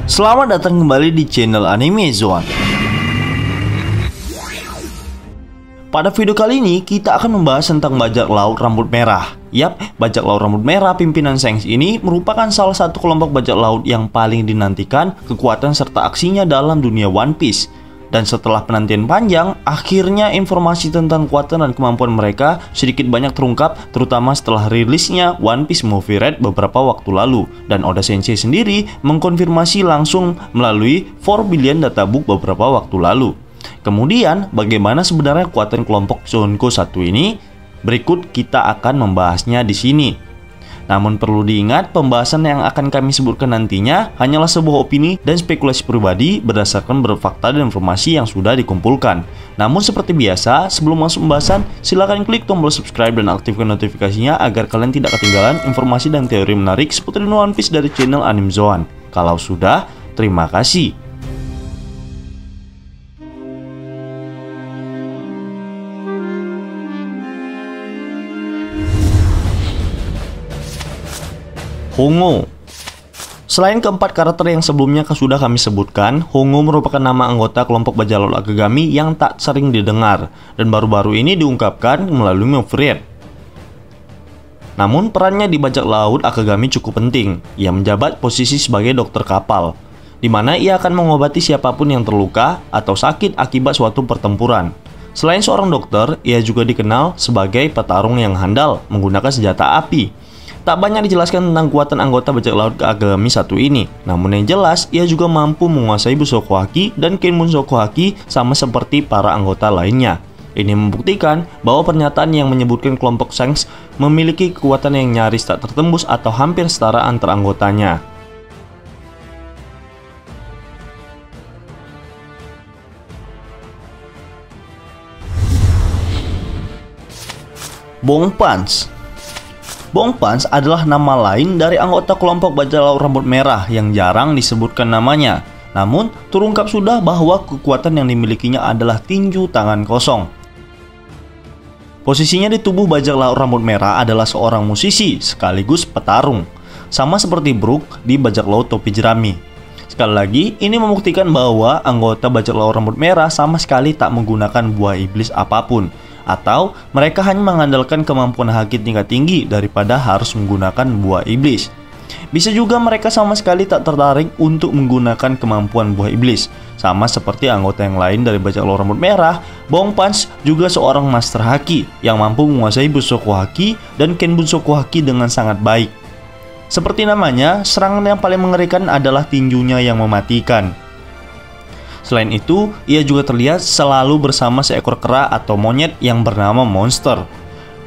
Selamat datang kembali di channel Anime Zone. Pada video kali ini kita akan membahas tentang bajak laut rambut merah. Yap, bajak laut rambut merah pimpinan Shanks ini merupakan salah satu kelompok bajak laut yang paling dinantikan kekuatan serta aksinya dalam dunia One Piece. Dan setelah penantian panjang, akhirnya informasi tentang kekuatan dan kemampuan mereka sedikit banyak terungkap, terutama setelah rilisnya One Piece Movie Red beberapa waktu lalu. Dan Oda Sensei sendiri mengkonfirmasi langsung melalui 4 Billion Data Book beberapa waktu lalu. Kemudian, bagaimana sebenarnya kekuatan kelompok Zonko 1 ini? Berikut kita akan membahasnya di sini. Namun perlu diingat, pembahasan yang akan kami sebutkan nantinya hanyalah sebuah opini dan spekulasi pribadi berdasarkan fakta dan informasi yang sudah dikumpulkan. Namun seperti biasa, sebelum masuk pembahasan, silahkan klik tombol subscribe dan aktifkan notifikasinya agar kalian tidak ketinggalan informasi dan teori menarik seputar One Piece dari channel Anime Zone. Kalau sudah, terima kasih. Hongo. Selain keempat karakter yang sebelumnya sudah kami sebutkan, Hongo merupakan nama anggota kelompok bajak laut Akagami yang tak sering didengar dan baru-baru ini diungkapkan melalui Movie Red. Namun perannya di bajak laut Akagami cukup penting. Ia menjabat posisi sebagai dokter kapal, di mana ia akan mengobati siapapun yang terluka atau sakit akibat suatu pertempuran. Selain seorang dokter, ia juga dikenal sebagai petarung yang handal menggunakan senjata api. Tak banyak dijelaskan tentang kekuatan anggota bajak laut Akagami 1 ini. Namun yang jelas, ia juga mampu menguasai Bushoku Haki dan Kenbushoku Haki sama seperti para anggota lainnya. Ini membuktikan bahwa pernyataan yang menyebutkan kelompok Shanks memiliki kekuatan yang nyaris tak tertembus atau hampir setara antar anggotanya. Bong Punch. Bong Punch adalah nama lain dari anggota kelompok bajak laut rambut merah yang jarang disebutkan namanya. Namun, terungkap sudah bahwa kekuatan yang dimilikinya adalah tinju tangan kosong. Posisinya di tubuh bajak laut rambut merah adalah seorang musisi sekaligus petarung, sama seperti Brook di bajak laut topi jerami. Sekali lagi, ini membuktikan bahwa anggota bajak laut rambut merah sama sekali tak menggunakan buah iblis apapun, atau mereka hanya mengandalkan kemampuan haki tingkat tinggi daripada harus menggunakan buah iblis. Bisa juga mereka sama sekali tak tertarik untuk menggunakan kemampuan buah iblis. Sama seperti anggota yang lain dari bajak laut rambut merah, Bong Punch juga seorang master haki yang mampu menguasai Bushoku Haki dan Kenbushoku Haki dengan sangat baik. Seperti namanya, serangan yang paling mengerikan adalah tinjunya yang mematikan. Selain itu, ia juga terlihat selalu bersama seekor kera atau monyet yang bernama Monster.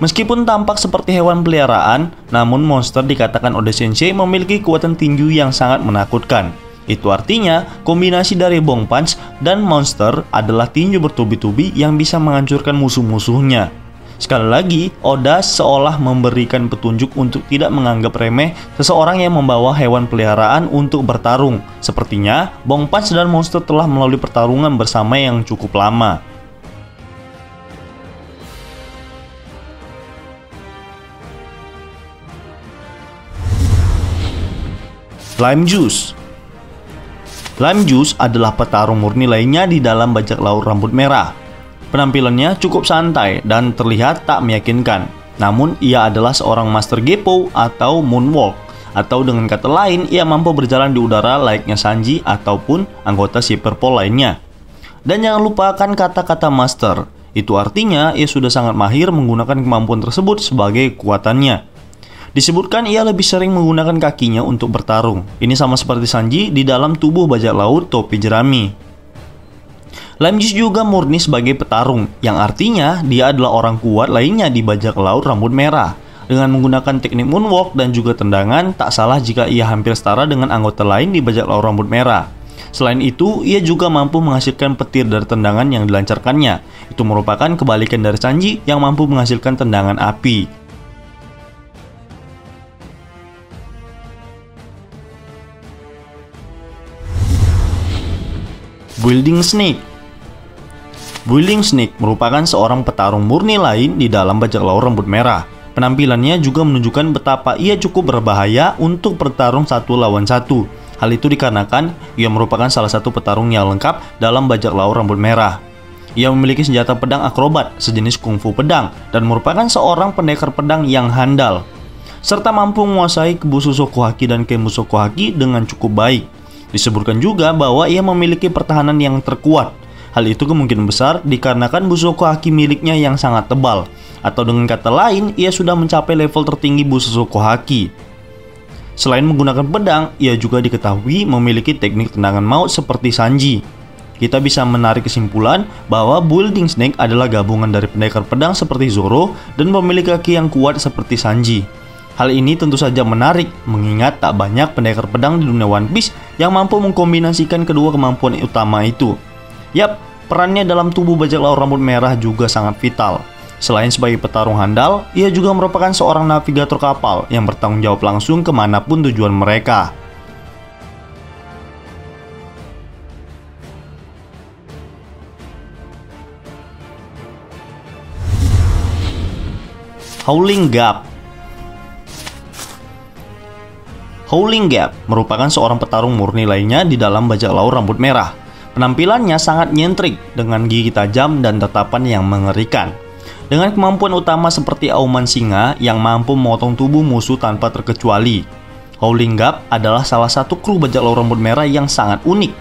Meskipun tampak seperti hewan peliharaan, namun Monster dikatakan Oda Sensei memiliki kekuatan tinju yang sangat menakutkan. Itu artinya, kombinasi dari Bong Punch dan Monster adalah tinju bertubi-tubi yang bisa menghancurkan musuh-musuhnya. Sekali lagi, Oda seolah memberikan petunjuk untuk tidak menganggap remeh seseorang yang membawa hewan peliharaan untuk bertarung. Sepertinya, Bong Punch dan Monster telah melalui pertarungan bersama yang cukup lama. Lime Juice. Lime Juice adalah petarung murni lainnya di dalam bajak laut rambut merah. Penampilannya cukup santai dan terlihat tak meyakinkan. Namun ia adalah seorang master Geppo atau Moonwalk. Atau dengan kata lain, ia mampu berjalan di udara layaknya Sanji ataupun anggota si Purple lainnya. Dan jangan lupakan kata-kata master. Itu artinya ia sudah sangat mahir menggunakan kemampuan tersebut sebagai kekuatannya. Disebutkan ia lebih sering menggunakan kakinya untuk bertarung. Ini sama seperti Sanji di dalam tubuh bajak laut topi jerami. Lime Juice juga murni sebagai petarung, yang artinya dia adalah orang kuat lainnya di bajak laut rambut merah. Dengan menggunakan teknik moonwalk dan juga tendangan, tak salah jika ia hampir setara dengan anggota lain di bajak laut rambut merah. Selain itu, ia juga mampu menghasilkan petir dari tendangan yang dilancarkannya. Itu merupakan kebalikan dari Sanji yang mampu menghasilkan tendangan api. Building Snake. Building Snake merupakan seorang petarung murni lain di dalam bajak laut rambut merah. Penampilannya juga menunjukkan betapa ia cukup berbahaya untuk bertarung satu lawan satu. Hal itu dikarenakan ia merupakan salah satu petarung yang lengkap dalam bajak laut rambut merah. Ia memiliki senjata pedang akrobat sejenis kungfu pedang dan merupakan seorang pendekar pedang yang handal, serta mampu menguasai Bushoku Haki dan Kenbushoku Haki dengan cukup baik. Disebutkan juga bahwa ia memiliki pertahanan yang terkuat. Hal itu kemungkinan besar dikarenakan Bushoku Haki miliknya yang sangat tebal, atau dengan kata lain, ia sudah mencapai level tertinggi Bushoku Haki. Selain menggunakan pedang, ia juga diketahui memiliki teknik tendangan maut seperti Sanji. Kita bisa menarik kesimpulan bahwa Building Snake adalah gabungan dari pendekar pedang seperti Zoro dan memiliki kaki yang kuat seperti Sanji. Hal ini tentu saja menarik, mengingat tak banyak pendekar pedang di dunia One Piece yang mampu mengkombinasikan kedua kemampuan utama itu. Yap, perannya dalam tubuh bajak laut rambut merah juga sangat vital. Selain sebagai petarung handal, ia juga merupakan seorang navigator kapal yang bertanggung jawab langsung kemanapun tujuan mereka. Howling Gap. Howling Gap merupakan seorang petarung murni lainnya di dalam bajak laut rambut merah. Penampilannya sangat nyentrik dengan gigi tajam dan tatapan yang mengerikan. Dengan kemampuan utama seperti auman singa yang mampu memotong tubuh musuh tanpa terkecuali. Howling Gap adalah salah satu kru bajak laut rambut merah yang sangat unik.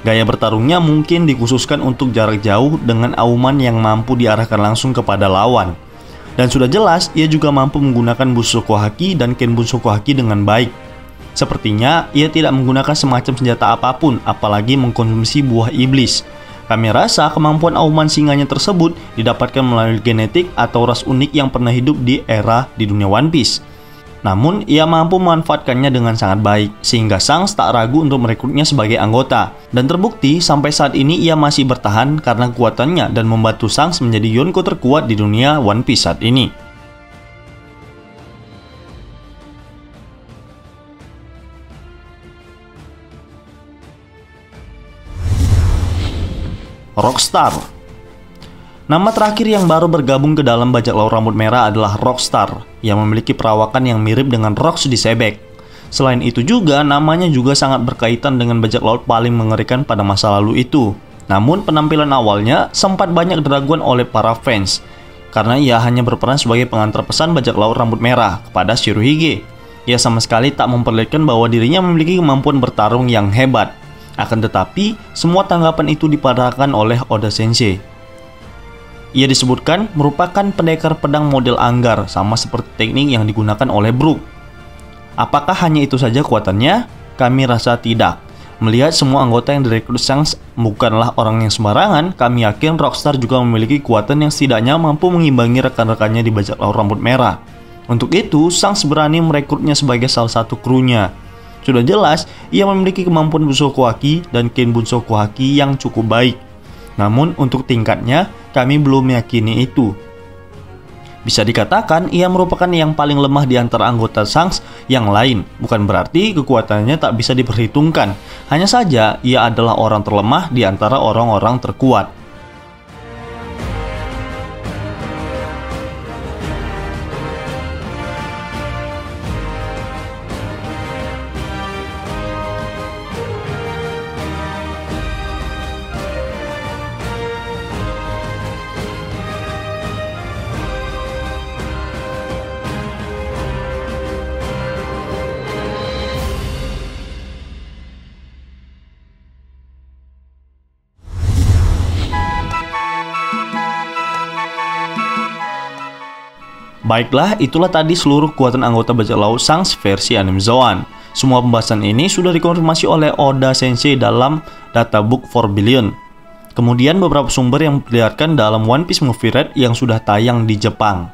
Gaya bertarungnya mungkin dikhususkan untuk jarak jauh dengan auman yang mampu diarahkan langsung kepada lawan. Dan sudah jelas, ia juga mampu menggunakan Bushoku Haki dan Kenbushoku Haki dengan baik. Sepertinya, ia tidak menggunakan semacam senjata apapun, apalagi mengkonsumsi buah iblis. Kami rasa kemampuan auman singanya tersebut didapatkan melalui genetik atau ras unik yang pernah hidup di era di dunia One Piece. Namun, ia mampu memanfaatkannya dengan sangat baik, sehingga Shanks tak ragu untuk merekrutnya sebagai anggota. Dan terbukti, sampai saat ini ia masih bertahan karena kekuatannya dan membantu Shanks menjadi Yonko terkuat di dunia One Piece saat ini. Rockstar. Nama terakhir yang baru bergabung ke dalam bajak laut rambut merah adalah Rockstar, yang memiliki perawakan yang mirip dengan Rocks di Sebek. Selain itu juga, namanya juga sangat berkaitan dengan bajak laut paling mengerikan pada masa lalu itu. Namun penampilan awalnya sempat banyak diragukan oleh para fans, karena ia hanya berperan sebagai pengantar pesan bajak laut rambut merah kepada Shirohige. Ia sama sekali tak memperlihatkan bahwa dirinya memiliki kemampuan bertarung yang hebat. Akan tetapi, semua tanggapan itu dipatahkan oleh Oda Sensei. Ia disebutkan merupakan pendekar pedang model anggar, sama seperti teknik yang digunakan oleh Brook. Apakah hanya itu saja kekuatannya? Kami rasa tidak. Melihat semua anggota yang direkrut Shanks bukanlah orang yang sembarangan, kami yakin Rockstar juga memiliki kekuatan yang setidaknya mampu mengimbangi rekan-rekannya di bajak laut rambut merah. Untuk itu, Shanks berani merekrutnya sebagai salah satu krunya. Sudah jelas, ia memiliki kemampuan Bushoku Haki dan Kenbushoku Haki yang cukup baik. Namun untuk tingkatnya, kami belum meyakini itu. Bisa dikatakan, ia merupakan yang paling lemah di antara anggota Shanks yang lain. Bukan berarti kekuatannya tak bisa diperhitungkan. Hanya saja, ia adalah orang terlemah di antara orang-orang terkuat. Baiklah, itulah tadi seluruh kekuatan anggota bajak laut Shanks versi anime Zoan. Semua pembahasan ini sudah dikonfirmasi oleh Oda Sensei dalam Databook 4 Billion. Kemudian beberapa sumber yang diperlihatkan dalam One Piece Movie Red yang sudah tayang di Jepang.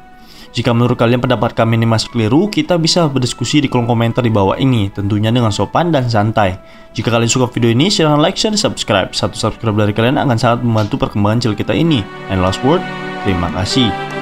Jika menurut kalian pendapat kami ini masih keliru, kita bisa berdiskusi di kolom komentar di bawah ini, tentunya dengan sopan dan santai. Jika kalian suka video ini, silahkan like, share, dan subscribe. Satu subscribe dari kalian akan sangat membantu perkembangan channel kita ini. And last word, terima kasih.